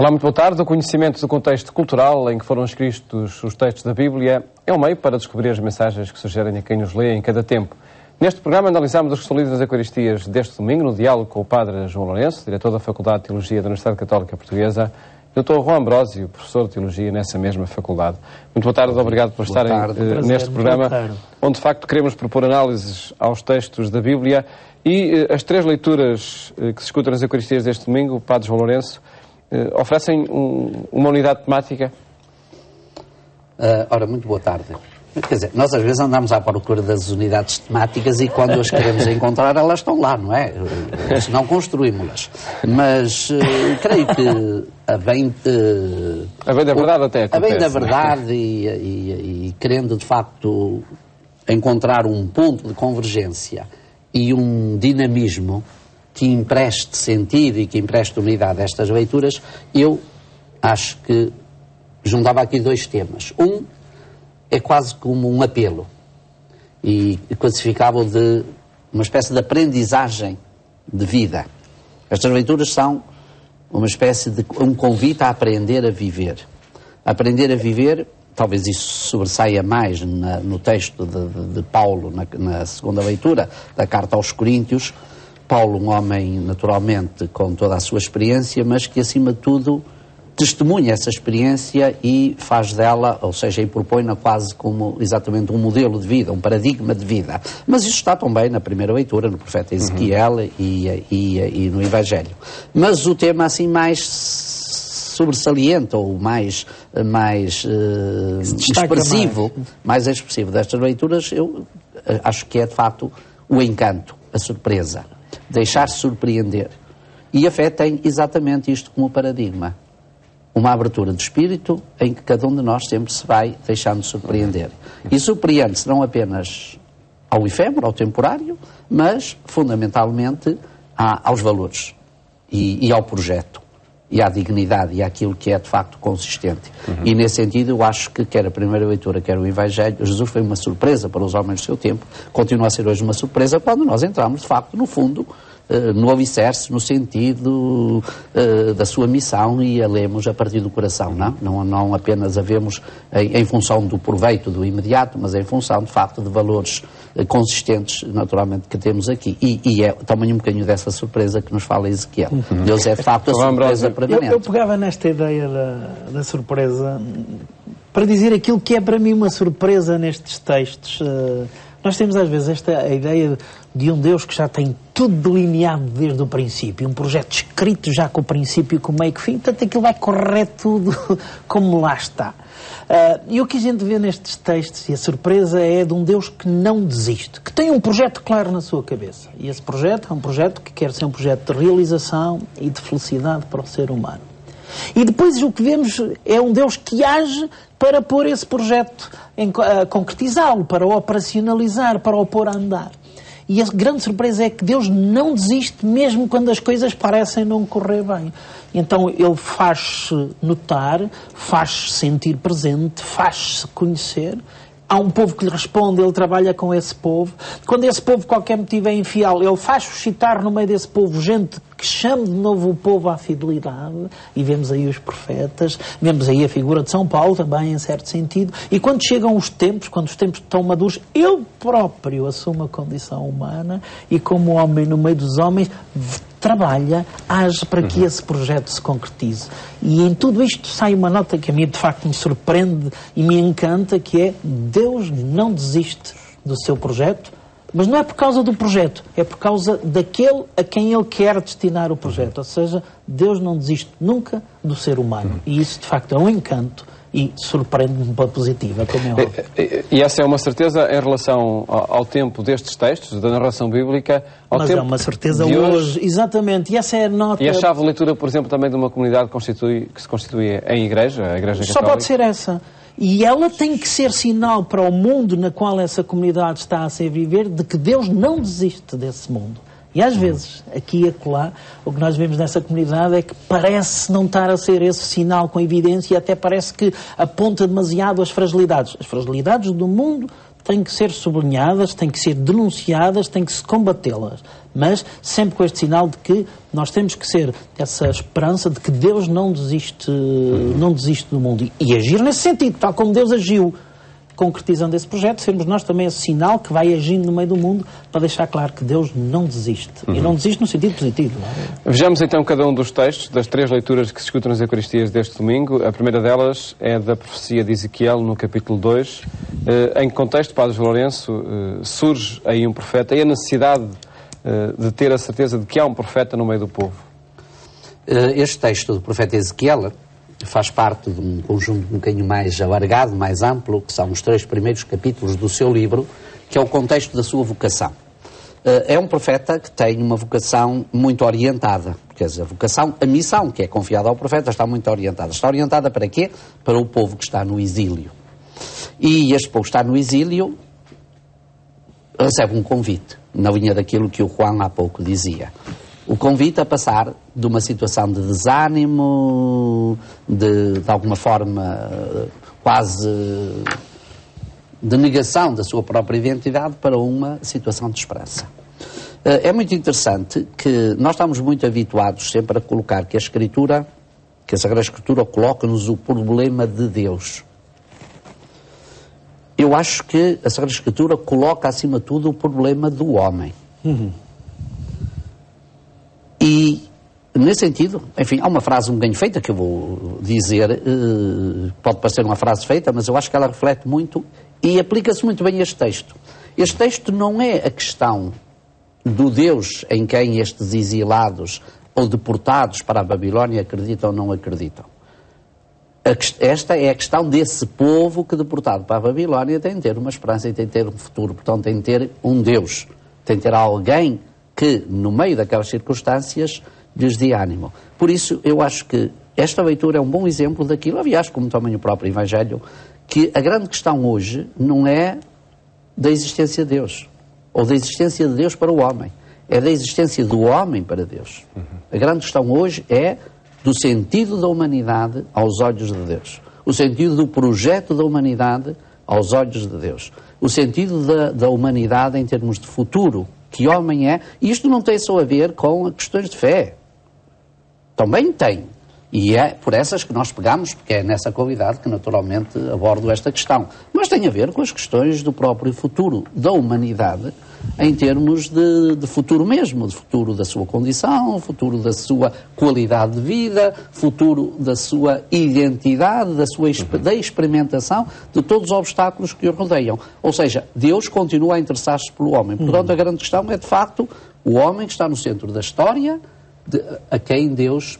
Olá, muito boa tarde. O conhecimento do contexto cultural em que foram escritos os textos da Bíblia é um meio para descobrir as mensagens que sugerem a quem nos lê em cada tempo. Neste programa analisamos os que são lidos nas Eucaristias deste domingo, no diálogo com o Padre João Lourenço, diretor da Faculdade de Teologia da Universidade Católica Portuguesa, e o Dr. Juan Ambrósio, professor de Teologia nessa mesma faculdade. Muito boa tarde, obrigado por estarem neste programa, onde de facto queremos propor análises aos textos da Bíblia e as três leituras que se escutam nas Eucaristias deste domingo, o Padre João Lourenço, oferecem uma unidade temática? Ora, muito boa tarde. Quer dizer, nós às vezes andamos à procura das unidades temáticas e quando as queremos encontrar, elas estão lá, não é? Não construímos-las. Mas creio que a bem da verdade até acontece. A bem da verdade e querendo de facto encontrar um ponto de convergência e um dinamismo que empreste sentido e que empreste unidade a estas leituras, eu acho que juntava aqui dois temas. Um é quase como um apelo e classificável de uma espécie de aprendizagem de vida. Estas leituras são uma espécie de um convite a aprender a viver. Aprender a viver, talvez isso sobressaia mais no texto de Paulo, na segunda leitura da carta aos Coríntios. Paulo, um homem naturalmente com toda a sua experiência, mas que acima de tudo testemunha essa experiência e faz dela, ou seja, e propõe-na quase como exatamente um modelo de vida, um paradigma de vida. Mas isso está também na primeira leitura, no profeta Ezequiel e no Evangelho. Mas o tema assim mais sobresaliente ou mais expressivo destas leituras, eu acho que é de facto o encanto, a surpresa, deixar-se surpreender. E a fé tem exatamente isto como paradigma. Uma abertura de espírito em que cada um de nós sempre se vai deixando surpreender. E surpreende-se não apenas ao efêmero, ao temporário, mas fundamentalmente aos valores e ao projeto, e à dignidade e àquilo que é de facto consistente. E nesse sentido eu acho que quer a primeira leitura, quer o Evangelho, Jesus foi uma surpresa para os homens do seu tempo, continua a ser hoje uma surpresa quando nós entramos de facto no fundo, no alicerce, no sentido da sua missão e a lemos a partir do coração, não apenas a vemos em função do proveito do imediato, mas em função de facto de valores consistentes naturalmente que temos aqui e é também um bocadinho dessa surpresa que nos fala Ezequiel. Deus é de facto a surpresa permanente. Eu pegava nesta ideia da surpresa para dizer aquilo que é para mim uma surpresa nestes textos. Nós temos às vezes a ideia de um Deus que já tem tudo delineado desde o princípio, um projeto escrito já com o princípio, com o meio e com o fim, portanto aquilo vai correr tudo como lá está. E o que a gente vê nestes textos, e a surpresa é de um Deus que não desiste, que tem um projeto claro na sua cabeça. E esse projeto é um projeto que quer ser um projeto de realização e de felicidade para o ser humano. E depois o que vemos é um Deus que age para pôr esse projeto, concretizá-lo, para o operacionalizar, para o pôr a andar. E a grande surpresa é que Deus não desiste mesmo quando as coisas parecem não correr bem. Então Ele faz-se notar, faz-se sentir presente, faz-se conhecer. Há um povo que lhe responde, Ele trabalha com esse povo. Quando esse povo, qualquer motivo, é infiel, Ele faz suscitar no meio desse povo gente que chame de novo o povo à fidelidade. E vemos aí os profetas, vemos aí a figura de São Paulo também, em certo sentido. E quando chegam os tempos, quando os tempos estão maduros, Ele próprio assume a condição humana e como homem no meio dos homens trabalha, age para que esse projeto se concretize. E em tudo isto sai uma nota que a mim de facto me surpreende e me encanta, que é: Deus não desiste do seu projeto, mas não é por causa do projeto, é por causa daquele a quem Ele quer destinar o projeto. Ou seja, Deus não desiste nunca do ser humano. E isso de facto é um encanto e surpreende-me pela positiva, como é óbvio. E essa é uma certeza em relação ao tempo destes textos, da narração bíblica, ao mas tempo é uma certeza hoje, exatamente, e essa é a nota... E a chave de leitura, por exemplo, também de uma comunidade que se constitui em igreja, a Igreja Católica? Só pode ser essa. E ela tem que ser sinal para o mundo na qual essa comunidade está a ser viver, de que Deus não desiste desse mundo. E às vezes, aqui e acolá, o que nós vemos nessa comunidade é que parece não estar a ser esse sinal com evidência e até parece que aponta demasiado as fragilidades. As fragilidades do mundo têm que ser sublinhadas, têm que ser denunciadas, têm que se combatê-las. Mas sempre com este sinal de que nós temos que ser essa esperança de que Deus não desiste do mundo. E agir nesse sentido, tal como Deus agiu, concretizando esse projeto, sermos nós também esse sinal que vai agindo no meio do mundo para deixar claro que Deus não desiste. E não desiste no sentido positivo. Não é? Vejamos então cada um dos textos das 3 leituras que se escutam nas Eucaristias deste domingo. A primeira delas é da profecia de Ezequiel, no capítulo 2. Em que contexto, Padre João Lourenço, surge aí um profeta e a necessidade de ter a certeza de que há um profeta no meio do povo? Este texto do profeta Ezequiel faz parte de um conjunto um bocadinho mais alargado, mais amplo, que são os 3 primeiros capítulos do seu livro, que é o contexto da sua vocação. É um profeta que tem uma vocação muito orientada, quer dizer, a missão que é confiada ao profeta está muito orientada. Está orientada para quê? Para o povo que está no exílio. E este povo que está no exílio recebe um convite, na linha daquilo que o Juan há pouco dizia. O convite a passar de uma situação de desânimo, de alguma forma quase de negação da sua própria identidade, para uma situação de esperança. É muito interessante que nós estamos muito habituados sempre a colocar que a Escritura, que a Sagrada Escritura coloca-nos o problema de Deus. Eu acho que a Sagrada Escritura coloca acima de tudo o problema do homem. E, nesse sentido, enfim, há uma frase um bocadinho feita que eu vou dizer, pode parecer uma frase feita, mas eu acho que ela reflete muito e aplica-se muito bem a este texto. Este texto não é a questão do Deus em quem estes exilados ou deportados para a Babilónia acreditam ou não acreditam. Esta é a questão desse povo que, deportado para a Babilónia, tem de ter uma esperança e tem de ter um futuro. Portanto, tem de ter um Deus, tem de ter alguém que, no meio daquelas circunstâncias, lhes dê ânimo. Por isso, eu acho que esta leitura é um bom exemplo daquilo, aliás, como também o próprio Evangelho, que a grande questão hoje não é da existência de Deus, ou da existência de Deus para o homem, é da existência do homem para Deus. A grande questão hoje é do sentido da humanidade aos olhos de Deus, o sentido do projeto da humanidade aos olhos de Deus, o sentido da humanidade em termos de futuro, que homem é. E isto não tem só a ver com questões de fé, também tem, e é por essas que nós pegamos, porque é nessa qualidade que naturalmente abordo esta questão, mas tem a ver com as questões do próprio futuro da humanidade, em termos de futuro mesmo, de futuro da sua condição, futuro da sua qualidade de vida, futuro da sua identidade, da experimentação de todos os obstáculos que o rodeiam. Ou seja, Deus continua a interessar-se pelo homem. Portanto, a grande questão é, de facto, o homem que está no centro da história,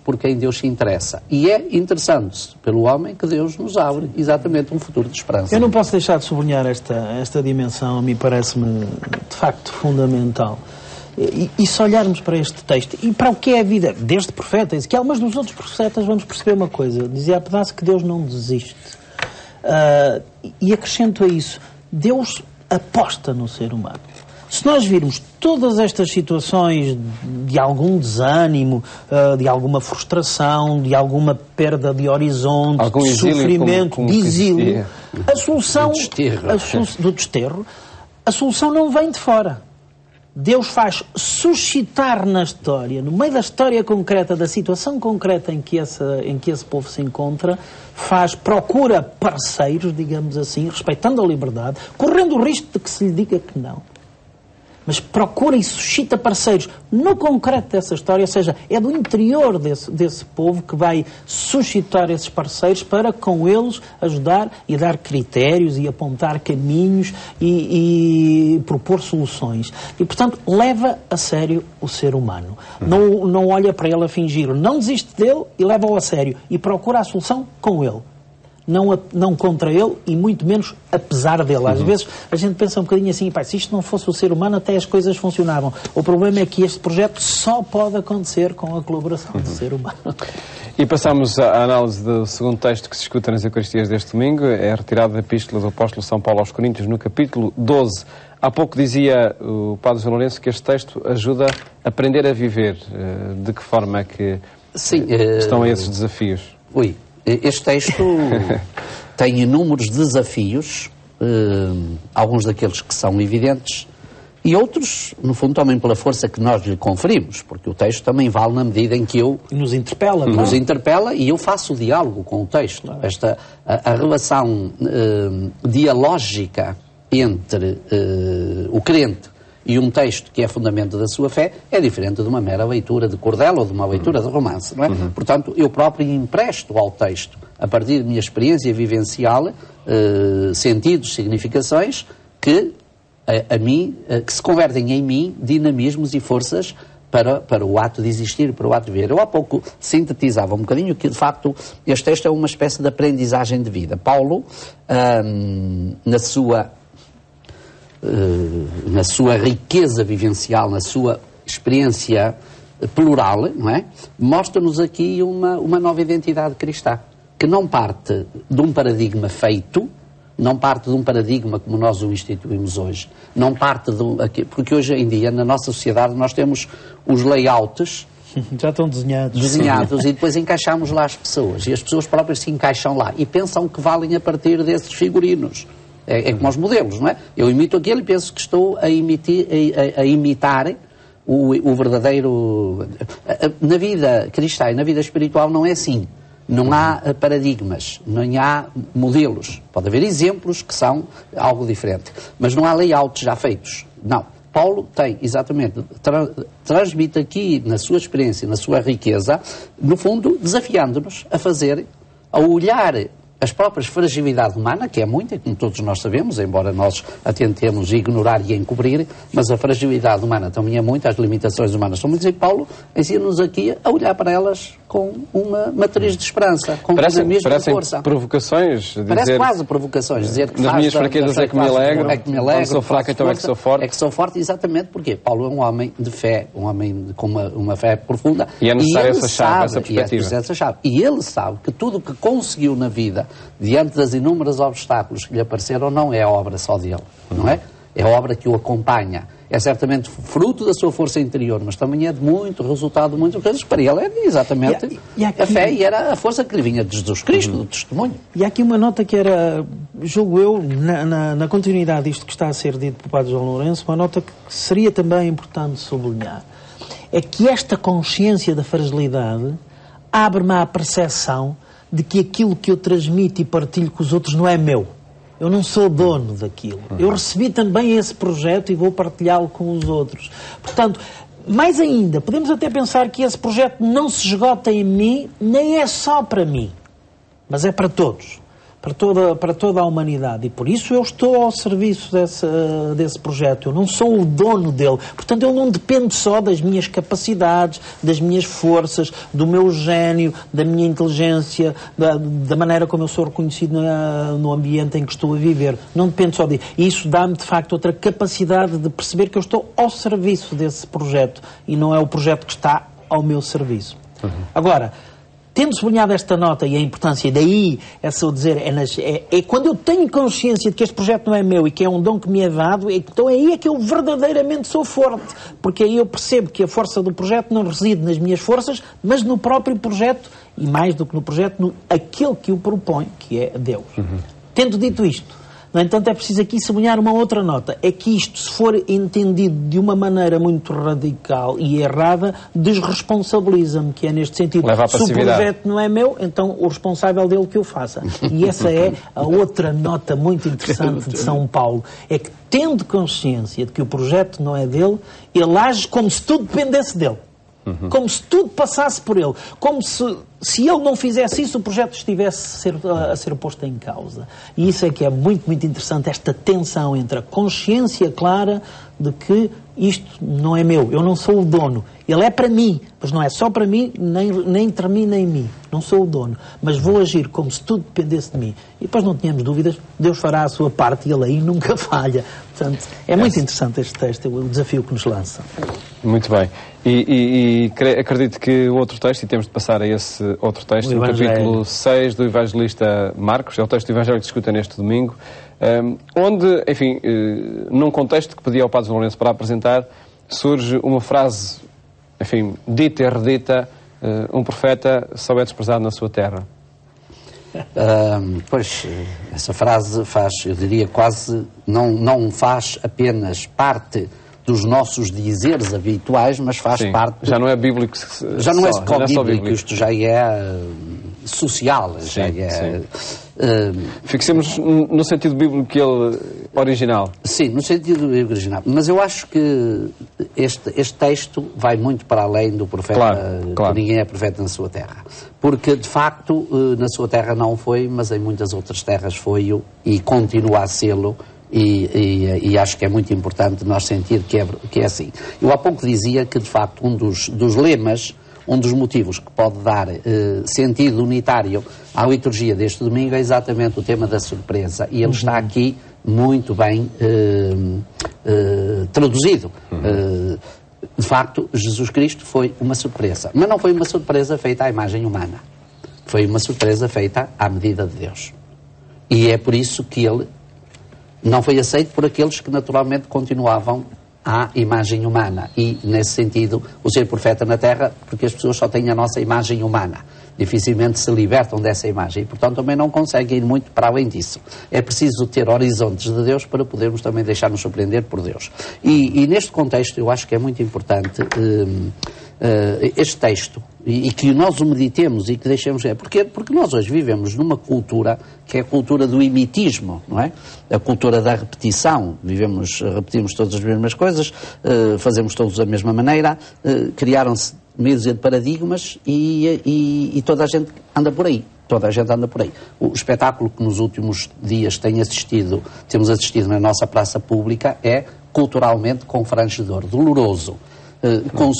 por quem Deus se interessa. E é interessante pelo homem que Deus nos abre exatamente um futuro de esperança. Eu não posso deixar de sublinhar esta dimensão, a mim parece-me de facto fundamental. E se olharmos para este texto e para o que é a vida deste profeta Ezequiel, mas dos outros profetas, vamos perceber uma coisa. Dizia a pedaço que Deus não desiste. E acrescento a isso, Deus aposta no ser humano. Se nós virmos todas estas situações de algum desânimo, de alguma frustração, de alguma perda de horizonte, algum de exílio, sofrimento, de exílio, a solução do desterro, a solução não vem de fora. Deus faz suscitar na história, no meio da história concreta, da situação concreta em que esse povo se encontra, procura parceiros, digamos assim, respeitando a liberdade, correndo o risco de que se lhe diga que não. Mas procura e suscita parceiros no concreto dessa história, ou seja, é do interior desse povo que vai suscitar esses parceiros para com eles ajudar e dar critérios e apontar caminhos e propor soluções. E, portanto, leva a sério o ser humano. Não olha para ele a fingir, não desiste dele e leva-o a sério e procura a solução com ele. Não contra ele e muito menos apesar dele. Às vezes a gente pensa um bocadinho assim, se isto não fosse o ser humano até as coisas funcionavam. O problema é que este projeto só pode acontecer com a colaboração do ser humano. E passamos à análise do segundo texto que se escuta nas Eucaristias deste domingo. É retirado da Epístola do Apóstolo São Paulo aos Coríntios, no capítulo 12. Há pouco dizia o Padre João Lourenço que este texto ajuda a aprender a viver. De que forma é que estão esses desafios? Este texto tem inúmeros desafios alguns daqueles que são evidentes, e outros, no fundo, também pela força que nós lhe conferimos, porque o texto também vale na medida em que eu... Nos interpela. Nos interpela e eu faço o diálogo com o texto. Claro. A relação dialógica entre o crente e um texto que é fundamento da sua fé é diferente de uma mera leitura de cordel ou de uma leitura de romance, não é? Portanto, eu próprio empresto ao texto, a partir da minha experiência vivencial, sentidos, significações que que se convertem em mim dinamismos e forças para o ato de existir, para o ato de viver. Eu há pouco sintetizava um bocadinho que, de facto, este texto é uma espécie de aprendizagem de vida. Paulo, na sua riqueza vivencial, na sua experiência plural, não é? Mostra-nos aqui uma nova identidade cristã, que não parte de um paradigma feito, não parte de um paradigma como nós o instituímos hoje, não parte porque hoje em dia na nossa sociedade nós temos os layouts já estão desenhados e depois encaixamos lá as pessoas, e as pessoas próprias se encaixam lá e pensam que valem a partir desses figurinos. É como os modelos, não é? Eu imito aquele e penso que estou a imitar o verdadeiro... Na vida cristã e na vida espiritual não é assim. Não há paradigmas, não há modelos. Pode haver exemplos que são algo diferente, mas não há layouts já feitos. Não. Paulo tem, exatamente, transmite aqui, na sua experiência, na sua riqueza, no fundo, desafiando-nos a olhar as próprias fragilidade humana, que é muita, como todos nós sabemos, embora nós a tentemos ignorar e encobrir, mas a fragilidade humana também é muita, as limitações humanas são muitas, e Paulo ensina-nos aqui a olhar para elas com uma matriz de esperança, com dinamismo de força. Provocações, parece quase provocações, dizer que nas minhas fraquezas é que me alegro, quando sou fraco então é que sou forte. É que sou forte, exatamente porque Paulo é um homem de fé, um homem com uma fé profunda, e é necessário essa chave, essa perspectiva. E ele sabe que tudo o que conseguiu na vida, diante das inúmeros obstáculos que lhe apareceram, não é obra só dele, não é? É obra que o acompanha. É certamente fruto da sua força interior, mas também é de muito resultado de muitas coisas. Para ele era exatamente a fé e era a força que lhe vinha de Jesus Cristo, do testemunho. E há aqui uma nota que era, julgo eu, na continuidade disto que está a ser dito pelo Padre João Lourenço, uma nota que seria também importante sublinhar. É que esta consciência da fragilidade abre-me à percepção de que aquilo que eu transmito e partilho com os outros não é meu. Eu não sou dono daquilo. Eu recebi também esse projeto e vou partilhá-lo com os outros. Portanto, mais ainda, podemos até pensar que esse projeto não se esgota em mim, nem é só para mim, mas é para todos. Para toda a humanidade. E por isso eu estou ao serviço desse projeto. Eu não sou o dono dele. Portanto, ele não depende só das minhas capacidades, das minhas forças, do meu gênio, da minha inteligência, da maneira como eu sou reconhecido no ambiente em que estou a viver. Não depende só disso. E isso dá-me, de facto, outra capacidade de perceber que eu estou ao serviço desse projeto e não é o projeto que está ao meu serviço. Agora, tendo sublinhado esta nota e a importância, daí essa dizer, é quando eu tenho consciência de que este projeto não é meu e que é um dom que me é dado, então é aí que eu verdadeiramente sou forte, porque aí eu percebo que a força do projeto não reside nas minhas forças, mas no próprio projeto, e mais do que no projeto, aquele que o propõe, que é Deus. Tendo dito isto, no entanto, é preciso aqui sublinhar uma outra nota. É que isto, se for entendido de uma maneira muito radical e errada, desresponsabiliza-me, que é neste sentido. Se o projeto não é meu, então o responsável dele que o faça. E essa é a outra nota muito interessante de São Paulo. É que, tendo consciência de que o projeto não é dele, ele age como se tudo dependesse dele. Como se tudo passasse por ele. Como se ele não fizesse isso, o projeto estivesse a ser posto em causa. E isso é que é muito, muito interessante, esta tensão entre a consciência clara de que isto não é meu, eu não sou o dono. Ele é para mim, mas não é só para mim, nem termina em mim. Não sou o dono, mas vou agir como se tudo dependesse de mim. E depois não tenhamos dúvidas, Deus fará a sua parte e ele aí nunca falha. Portanto, é muito interessante este texto, o desafio que nos lança. Muito bem. E acredito que o outro texto, e temos de passar a esse outro texto, no capítulo 6 do Evangelista Marcos, é o texto do Evangelho que discuta neste domingo, onde, enfim, num contexto que pedi ao Padre João Lourenço para apresentar, surge uma frase, enfim, dita e redita, um profeta só é desprezado na sua terra. Pois, essa frase faz, eu diria quase, não faz apenas parte dos nossos dizeres habituais, mas faz parte... Já não é bíblico. Já não é só bíblico, isto já é social. Sim, já é, fixemos no sentido bíblico que ele original. Sim, no sentido original. Mas eu acho que este texto vai muito para além do profeta, claro. Que ninguém é profeta na sua terra. Porque, de facto, na sua terra não foi, mas em muitas outras terras foi-o e continua a sê-lo. E acho que é muito importante nós sentir que é assim. Eu há pouco dizia que, de facto, um dos lemas, um dos motivos que pode dar sentido unitário à liturgia deste domingo é exatamente o tema da surpresa. E ele está aqui muito bem traduzido. De facto, Jesus Cristo foi uma surpresa. Mas não foi uma surpresa feita à imagem humana. Foi uma surpresa feita à medida de Deus. E é por isso que ele não foi aceito por aqueles que naturalmente continuavam à imagem humana. E, nesse sentido, o ser profeta na Terra, porque as pessoas só têm a nossa imagem humana. Dificilmente se libertam dessa imagem e, portanto, também não conseguem ir muito para além disso. É preciso ter horizontes de Deus para podermos também deixar-nos surpreender por Deus. E neste contexto, eu acho que é muito importante este texto e que nós o meditemos e que deixemos... Porque nós hoje vivemos numa cultura que é a cultura do imitismo, não é? A cultura da repetição. Repetimos todas as mesmas coisas, fazemos todos da mesma maneira, criaram-se meia dúzia de paradigmas e toda a gente anda por aí. Toda a gente anda por aí. O espetáculo que nos últimos dias temos assistido na nossa praça pública é culturalmente confrangedor, doloroso.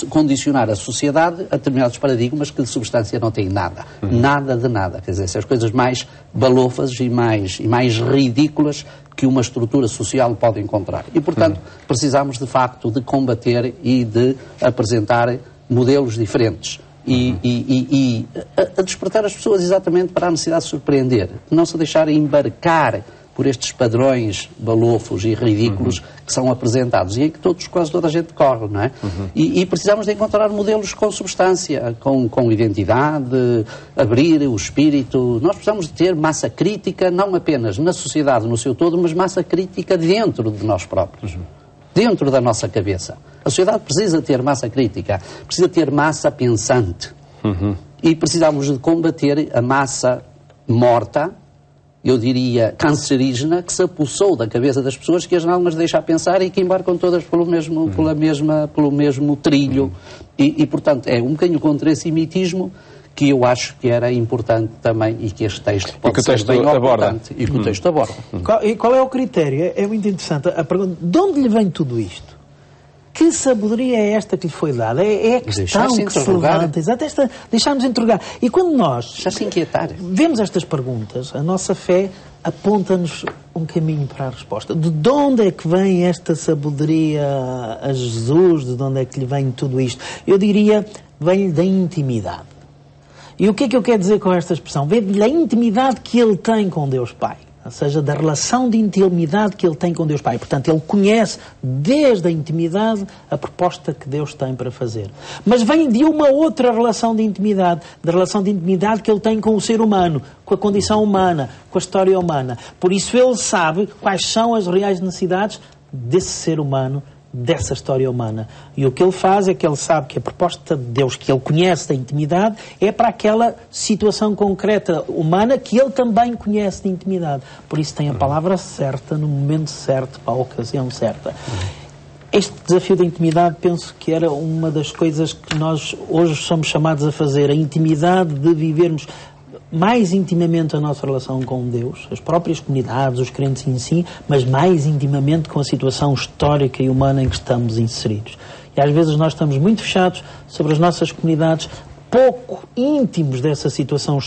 Condicionar a sociedade a determinados paradigmas que de substância não têm nada. Nada de nada. Quer dizer, essas coisas mais balofas e mais ridículas que uma estrutura social pode encontrar. E, portanto, precisamos, de facto, de combater e de apresentar modelos diferentes. E a despertar as pessoas exatamente para a necessidade de surpreender. De não se deixarem embarcar por estes padrões balofos e ridículos que são apresentados e em que quase toda a gente corre, não é? E precisamos de encontrar modelos com substância, com identidade, abrir o espírito. Nós precisamos de ter massa crítica, não apenas na sociedade no seu todo, mas massa crítica dentro de nós próprios, dentro da nossa cabeça. A sociedade precisa ter massa crítica, precisa ter massa pensante. E precisamos de combater a massa morta, eu diria, cancerígena, que se apossou da cabeça das pessoas, que as não as deixa a pensar e que embarcam todas pelo mesmo trilho. E, portanto, é um bocadinho contra esse imitismo que eu acho que era importante também e que este texto pode ser bem importante e que o texto aborda. Qual é o critério? É muito interessante a pergunta. De onde lhe vem tudo isto? Que sabedoria é esta que lhe foi dada? É a questão que se levanta. Exato, deixar-nos interrogar. E quando nós vemos estas perguntas, a nossa fé aponta-nos um caminho para a resposta. De onde é que vem esta sabedoria a Jesus? De onde é que lhe vem tudo isto? Eu diria, vem-lhe da intimidade. E o que é que eu quero dizer com esta expressão? Vem-lhe da intimidade que ele tem com Deus Pai. Ou seja, da relação de intimidade que ele tem com Deus Pai. Portanto, ele conhece desde a intimidade a proposta que Deus tem para fazer. Mas vem de uma outra relação de intimidade, da relação de intimidade que ele tem com o ser humano, com a condição humana, com a história humana. Por isso ele sabe quais são as reais necessidades desse ser humano, dessa história humana. E o que ele faz é que ele sabe que a proposta de Deus, que ele conhece da intimidade, é para aquela situação concreta humana que ele também conhece de intimidade. Por isso tem a palavra certa, no momento certo, para a ocasião certa. Este desafio da intimidade, penso que era uma das coisas que nós hoje somos chamados a fazer. A intimidade de vivermos mais intimamente a nossa relação com Deus, as próprias comunidades, os crentes em si, mas mais intimamente com a situação histórica e humana em que estamos inseridos. E às vezes nós estamos muito fechados sobre as nossas comunidades, pouco íntimos dessa situação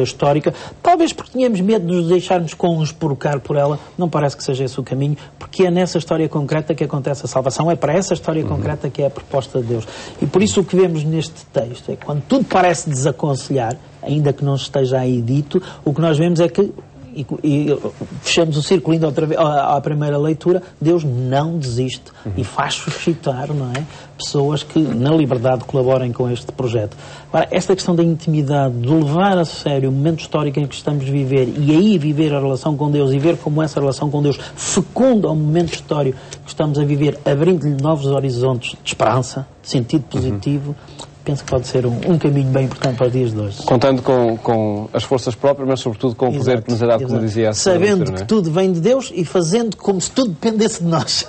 histórica, talvez porque tínhamos medo de nos deixarmos conspurcar por ela. Não parece que seja esse o caminho, porque é nessa história concreta que acontece a salvação, é para essa história concreta que é a proposta de Deus. E por isso o que vemos neste texto é que quando tudo parece desaconselhar, ainda que não esteja aí dito, o que nós vemos é que e fechamos o círculo indo outra vez à primeira leitura, Deus não desiste e faz suscitar, não é, pessoas que na liberdade colaborem com este projeto. Agora, esta questão da intimidade, de levar a sério o momento histórico em que estamos a viver e aí viver a relação com Deus e ver como essa relação com Deus fecunda o momento histórico que estamos a viver, abrindo-lhe novos horizontes de esperança, de sentido positivo, penso que pode ser um caminho bem importante para os dias de hoje. Contando com as forças próprias, mas sobretudo com o poder que nos é dado, como dizia a senhora. Sabendo que tudo vem de Deus e fazendo como se tudo dependesse de nós.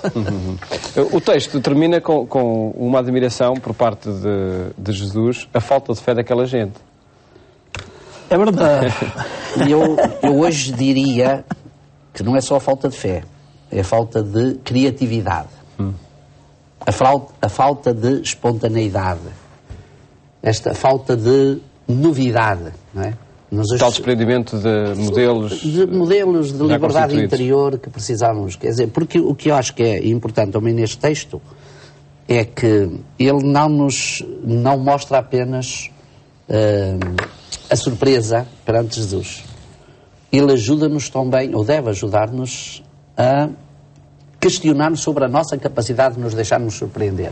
O texto termina com uma admiração por parte de Jesus, a falta de fé daquela gente. É verdade. Eu hoje diria que não é só a falta de fé, é a falta de criatividade. A falta de espontaneidade. Esta falta de novidade, não é? Tal desprendimento de modelos... De liberdade interior que precisamos. Quer dizer, porque o que eu acho que é importante também neste texto é que ele não mostra apenas a surpresa perante Jesus. Ele ajuda-nos também, ou deve ajudar-nos, a questionar-nos sobre a nossa capacidade de nos deixarmos surpreender.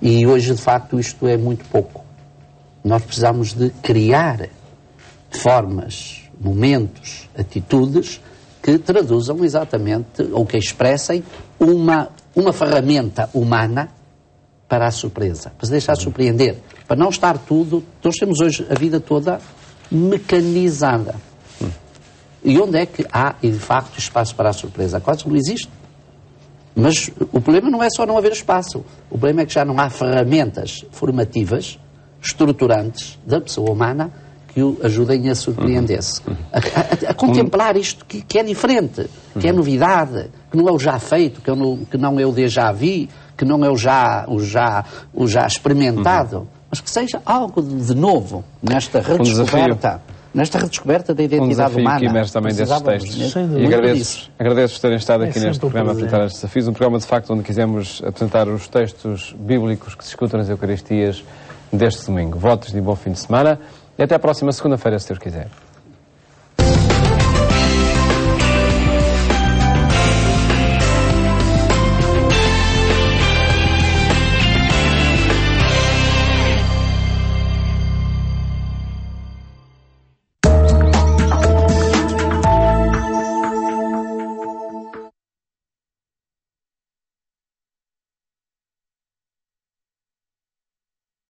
E hoje, de facto, isto é muito pouco. Nós precisamos de criar formas, momentos, atitudes que traduzam exatamente, ou que expressem uma ferramenta humana para a surpresa, para se deixar surpreender, para não estar tudo... Nós temos hoje a vida toda mecanizada. E onde é que há, e de facto, espaço para a surpresa? Quase não existe. Mas o problema não é só não haver espaço. O problema é que já não há ferramentas formativas, estruturantes da pessoa humana que o ajudem a surpreender-se. A contemplar isto que é diferente, que é novidade, que não é o já feito, que não é o déjà vu, que não é o já experimentado, mas que seja algo de novo nesta redescoberta. Nesta redescoberta da identidade humana. Que emerge também desses textos. E agradeço terem estado aqui neste programa a apresentar estes desafios. Um programa, de facto, onde quisemos apresentar os textos bíblicos que se escutam nas Eucaristias deste domingo. Votos de bom fim de semana e até à próxima segunda-feira, se Deus quiser.